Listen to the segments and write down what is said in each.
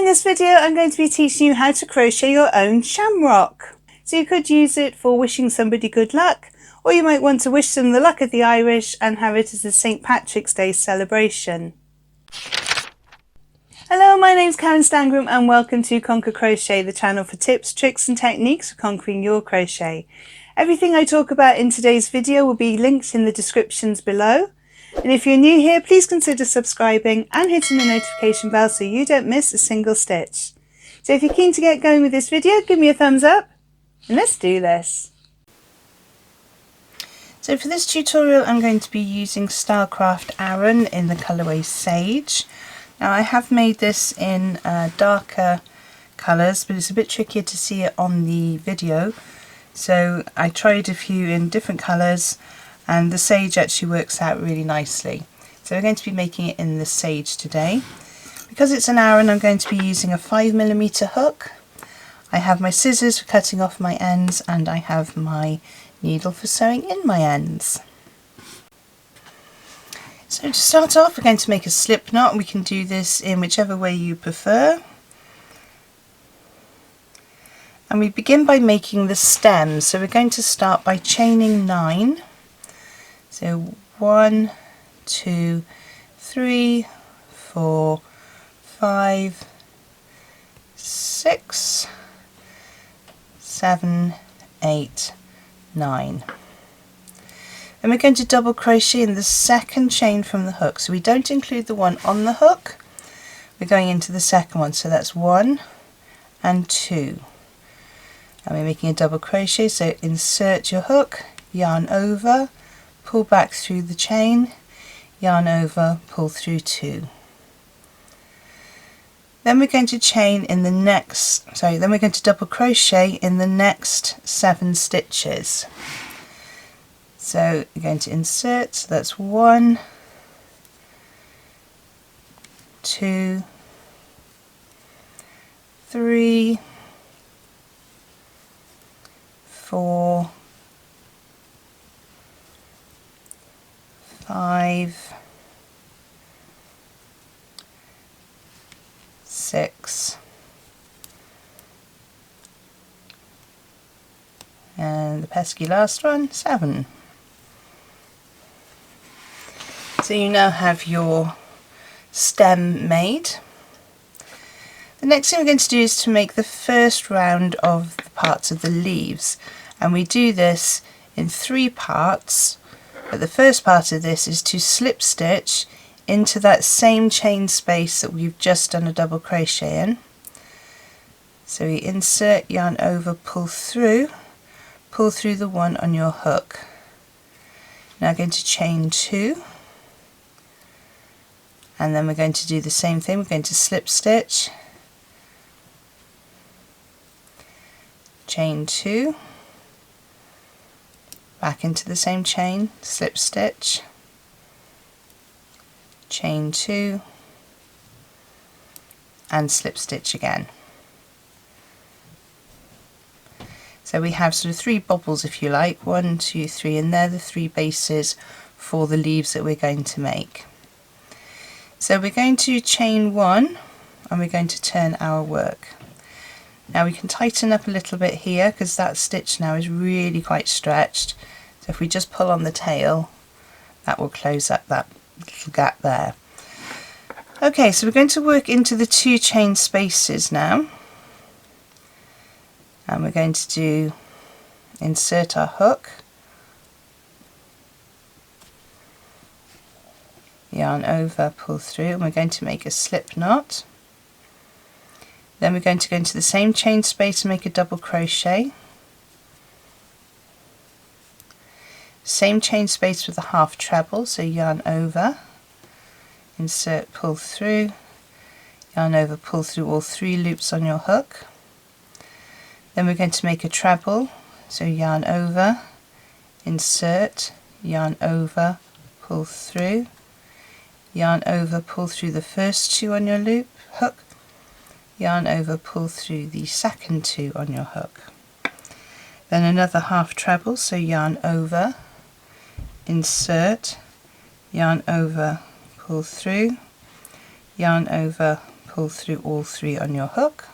this video I'm going to be teaching you how to crochet your own shamrock. So you could use it for wishing somebody good luck, or you might want to wish them the luck of the Irish and have it as a St. Patrick's Day celebration. Hello, my name's Karen Stangram and welcome to Conquer Crochet, the channel for tips, tricks and techniques for conquering your crochet. Everything I talk about in today's video will be linked in the descriptions below. And if you're new here, please consider subscribing and hitting the notification bell so you don't miss a single stitch. So if you're keen to get going with this video, give me a thumbs up and let's do this. So for this tutorial I'm going to be using Stylecraft Aran in the colourway Sage. Now I have made this in darker colours, but it's a bit trickier to see it on the video. So I tried a few in different colours and the Sage actually works out really nicely. So we're going to be making it in the Sage today. Because it's an Aran, I'm going to be using a 5mm hook. I have my scissors for cutting off my ends and I have my needle for sewing in my ends. So to start off we're going to make a slip knot. We can do this in whichever way you prefer. And we begin by making the stem. So we're going to start by chaining 9. So 1, 2, 3, 4, 5, 6, 7, 8, 9. And we're going to double crochet in the second chain from the hook. So we don't include the one on the hook. We're going into the second one. So that's 1 and 2. And we're making a double crochet. So insert your hook, yarn over, pull back through the chain, yarn over, pull through 2. Then we're going to chain in the next, then we're going to double crochet in the next 7 stitches. So we're going to insert, so that's 1, 2, 3, 4, 5, 6, and the pesky last one, 7. So you now have your stem made. The next thing we're going to do is to make the first round of the parts of the leaves, and we do this in 3 parts. But the first part of this is to slip stitch into that same chain space that we've just done a double crochet in. So we insert, yarn over, pull through the one on your hook. Now going to chain 2, and then we're going to do the same thing. We're going to slip stitch, chain 2, back into the same chain, slip stitch, chain 2 and slip stitch again. So we have sort of 3 bobbles if you like, 1, 2, 3, and they're the 3 bases for the leaves that we're going to make. So we're going to chain 1 and we're going to turn our work. Now we can tighten up a little bit here because that stitch now is really quite stretched. So if we just pull on the tail, that will close up that little gap there. Okay, so we're going to work into the 2 chain spaces now. And we're going to do insert our hook, yarn over, pull through, and we're going to make a slip knot. Then we're going to go into the same chain space and make a double crochet. Same chain space with a half treble, so yarn over, insert, pull through, yarn over, pull through all 3 loops on your hook. Then we're going to make a treble, so yarn over, insert, yarn over, pull through, yarn over, pull through the first 2 on your loop hook, yarn over, pull through the second 2 on your hook. Then another half treble, so yarn over, insert, yarn over, pull through, yarn over, pull through all three on your hook,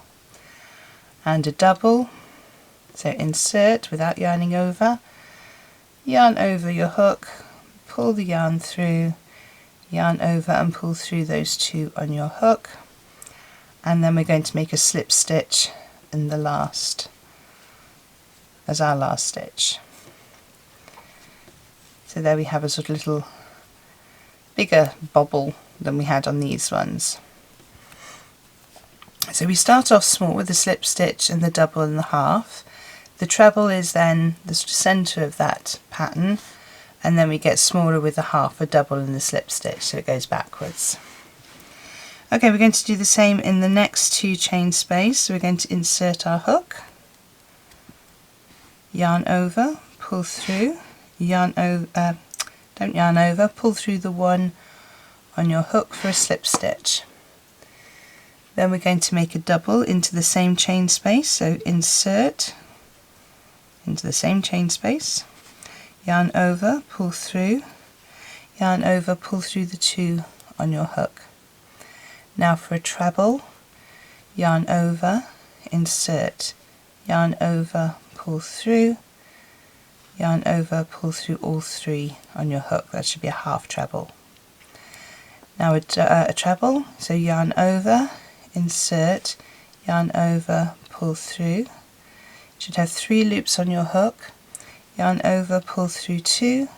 and a double, so insert without yarning over, yarn over your hook, pull the yarn through, yarn over and pull through those two on your hook, and then we're going to make a slip stitch in the last as our last stitch. So there we have a sort of little bigger bobble than we had on these ones. So we start off small with the slip stitch and the double and the half. The treble is then the sort of centre of that pattern, and then we get smaller with the half, a double and the slip stitch, so it goes backwards. Okay, we're going to do the same in the next two chain space. So we're going to insert our hook, yarn over, pull through, yarn over, don't yarn over, pull through the one on your hook for a slip stitch. Then we're going to make a double into the same chain space, so insert into the same chain space, yarn over, pull through, yarn over, pull through the two on your hook. Now for a treble, yarn over, insert, yarn over, pull through, yarn over, pull through all three on your hook. That should be a half treble. Now a treble, so yarn over, insert, yarn over, pull through. You should have 3 loops on your hook, yarn over, pull through 2,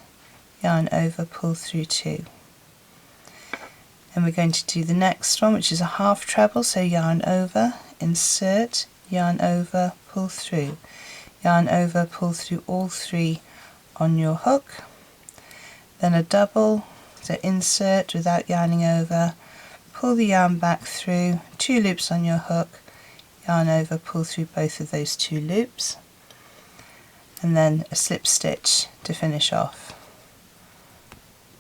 yarn over, pull through 2. And we're going to do the next one, which is a half treble, so yarn over, insert, yarn over, pull through, yarn over, pull through all 3 on your hook. Then a double, so insert without yarning over, pull the yarn back through, 2 loops on your hook, yarn over, pull through both of those 2 loops, and then a slip stitch to finish off.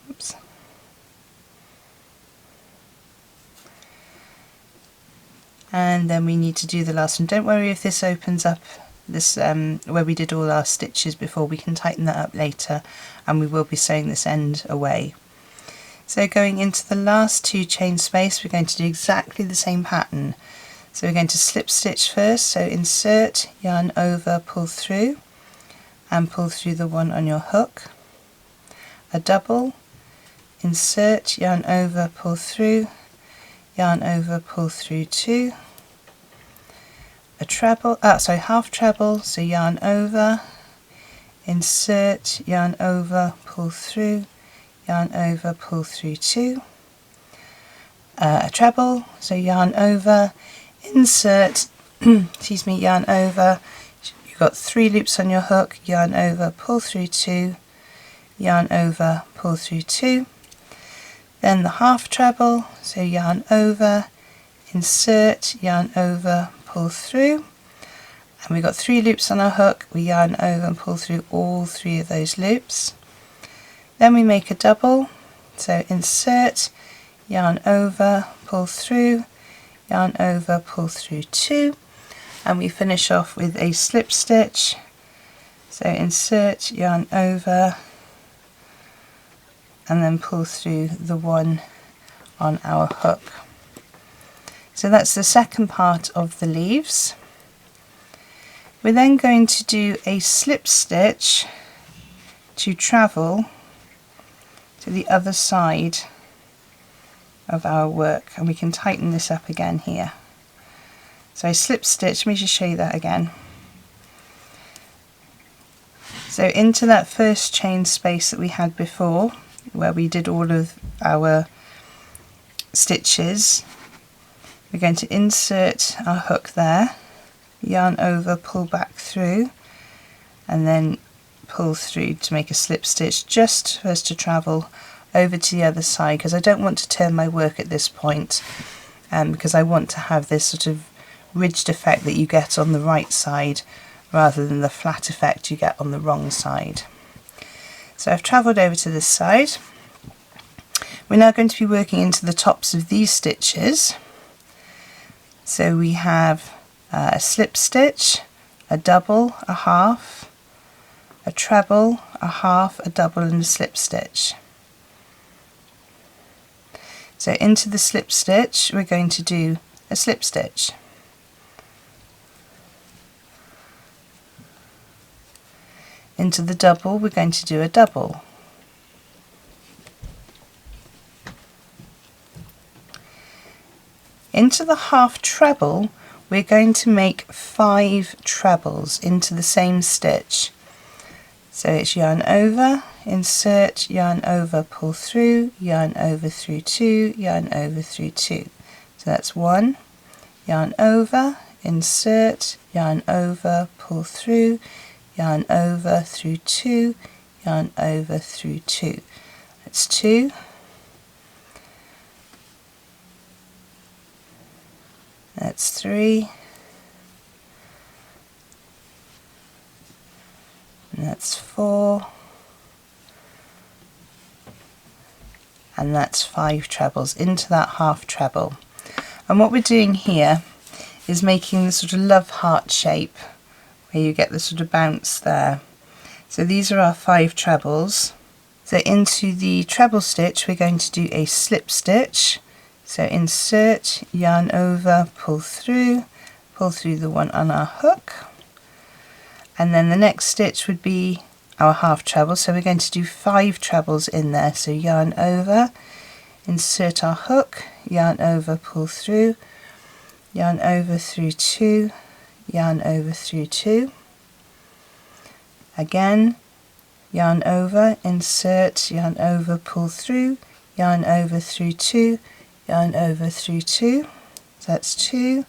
Oops. And then we need to do the last one. Don't worry if this opens up this where we did all our stitches before, we can tighten that up later, and we will be sewing this end away. So going into the last 2 chain space, we're going to do exactly the same pattern. So we're going to slip stitch first, so insert, yarn over, pull through, and pull through the one on your hook. A double, insert, yarn over, pull through, yarn over, pull through 2. A treble, half treble, so yarn over, insert, yarn over, pull through, yarn over, pull through 2. A treble, so yarn over, insert, excuse me, yarn over, you've got 3 loops on your hook, yarn over, pull through 2, yarn over, pull through 2. Then the half treble, so yarn over, insert, yarn over, pull through, and we've got 3 loops on our hook, we yarn over and pull through all 3 of those loops. Then we make a double, so insert, yarn over, pull through, yarn over, pull through 2, and we finish off with a slip stitch, so insert, yarn over, and then pull through the one on our hook. So that's the second part of the leaves. We're then going to do a slip stitch to travel to the other side of our work, and we can tighten this up again here. So slip stitch, let me just show you that again. So into that first chain space that we had before, where we did all of our stitches, we're going to insert our hook there, yarn over, pull back through, and then pull through to make a slip stitch just for us to travel over to the other side, because I don't want to turn my work at this point, because I want to have this sort of ridged effect that you get on the right side rather than the flat effect you get on the wrong side. So I've travelled over to this side. We're now going to be working into the tops of these stitches. So we have a slip stitch, a double, a half, a treble, a half, a double and a slip stitch. So into the slip stitch we're going to do a slip stitch. Into the double we're going to do a double. Into the half treble we're going to make 5 trebles into the same stitch. So it's yarn over, insert, yarn over, pull through, yarn over through 2, yarn over through 2. So that's 1, yarn over, insert, yarn over, pull through, yarn over through 2, yarn over through 2. That's 2. That's 3. And that's 4. And that's 5 trebles into that half treble. And what we're doing here is making the sort of love heart shape where you get the sort of bounce there. So these are our 5 trebles. So into the treble stitch we're going to do a slip stitch. So insert, yarn over, pull through the one on our hook, and then the next stitch would be our half treble, so we're going to do 5 trebles in there. So yarn over, insert our hook, yarn over, pull through, yarn over through 2, yarn over through 2, again yarn over, insert, yarn over, pull through, yarn over through 2, yarn over through 2, so that's 2,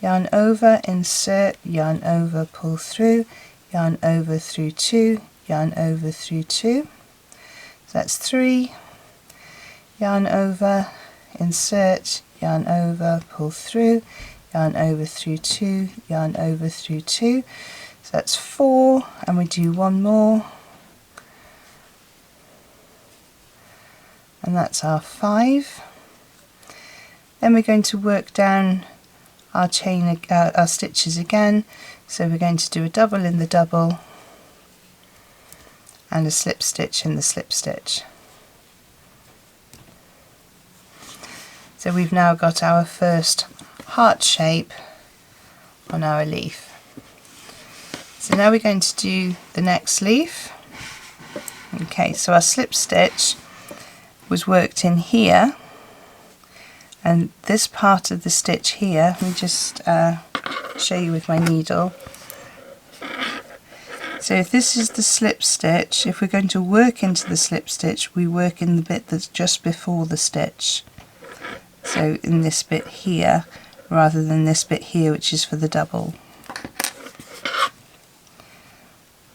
yarn over, insert, yarn over, pull through, yarn over through 2, yarn over through 2, so that's 3, yarn over, insert, yarn over, pull through, yarn over through 2, yarn over through 2, so that's 4, and we do one more, and that's our 5. Then we're going to work down our chain, our stitches again. So we're going to do a double in the double and a slip stitch in the slip stitch. So we've now got our first heart shape on our leaf. So now we're going to do the next leaf. Okay, so our slip stitch was worked in here. And this part of the stitch here, let me just show you with my needle. So if this is the slip stitch, if we're going to work into the slip stitch, we work in the bit that's just before the stitch. So in this bit here, rather than this bit here, which is for the double.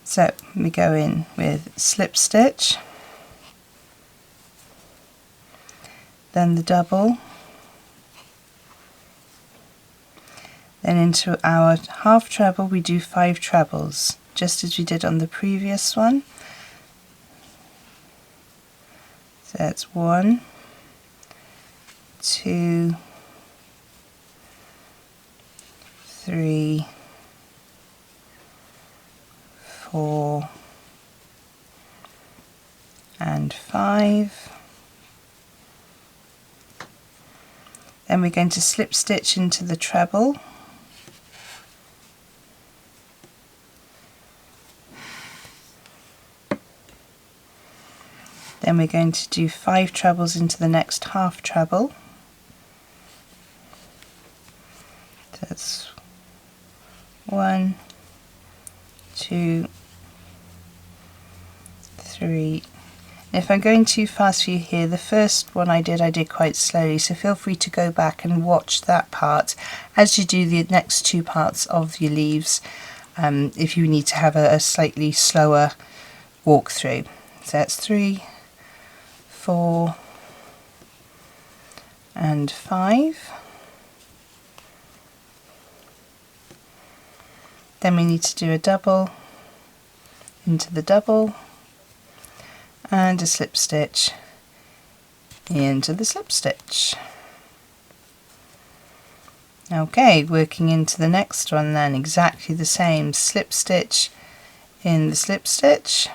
So we go in with slip stitch, then the double, then into our half treble we do 5 trebles, just as we did on the previous one. So that's 1, 2, 3, 4, and 5. Then we're going to slip stitch into the treble. Then we're going to do 5 trebles into the next half treble. So that's 1, 2, 3. And if I'm going too fast for you here, the first one I did quite slowly, so feel free to go back and watch that part as you do the next 2 parts of your leaves, if you need to have a slightly slower walk through. So that's 3, 4, and 5. Then we need to do a double into the double and a slip stitch into the slip stitch. Okay, working into the next one then, exactly the same, slip stitch in the slip stitch,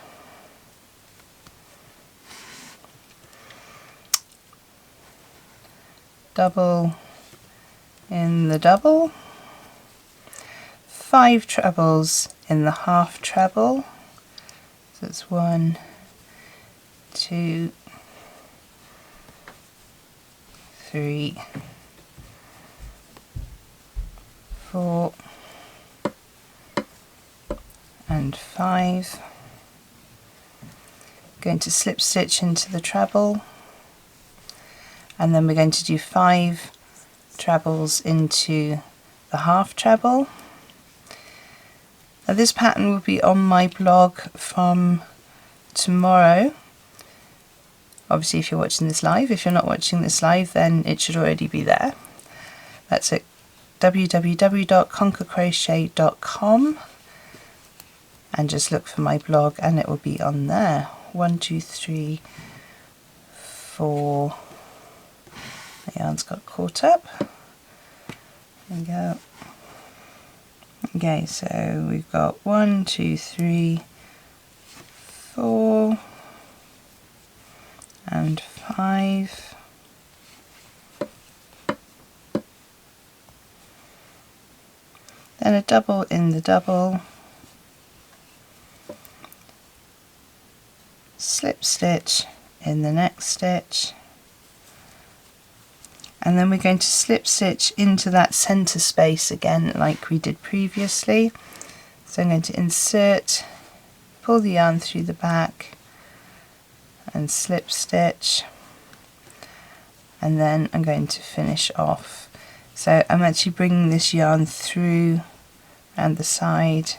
double in the double, 5 trebles in the half treble, so it's 1, 2, 3, 4 and 5. Going to slip stitch into the treble, and then we're going to do 5 trebles into the half treble. Now this pattern will be on my blog from tomorrow. Obviously if you're watching this live. If you're not watching this live, then it should already be there. That's at www.conquercrochet.com, and just look for my blog and it will be on there. 1, 2, 3, 4. The yarn's got caught up. There we go. Okay, so we've got 1, 2, 3, 4 and 5. Then a double in the double, slip stitch in the next stitch, and then we're going to slip stitch into that center space again like we did previously. So I'm going to insert, pull the yarn through the back and slip stitch, and then I'm going to finish off. So I'm actually bringing this yarn through and the side,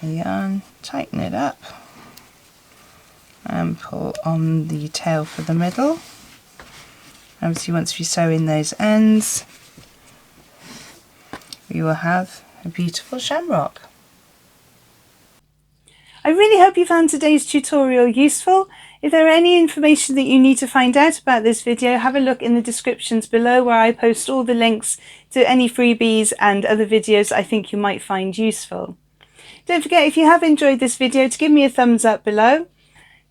my yarn, tighten it up and pull on the tail for the middle. Obviously once we sew in those ends, we will have a beautiful shamrock. I really hope you found today's tutorial useful. If there are any information that you need to find out about this video, have a look in the descriptions below where I post all the links to any freebies and other videos I think you might find useful. Don't forget, if you have enjoyed this video, to give me a thumbs up below.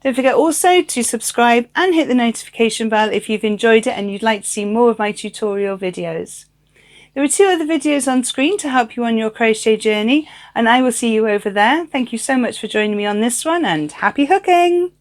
Don't forget also to subscribe and hit the notification bell if you've enjoyed it and you'd like to see more of my tutorial videos. There are 2 other videos on screen to help you on your crochet journey, and I will see you over there. Thank you so much for joining me on this one, and happy hooking!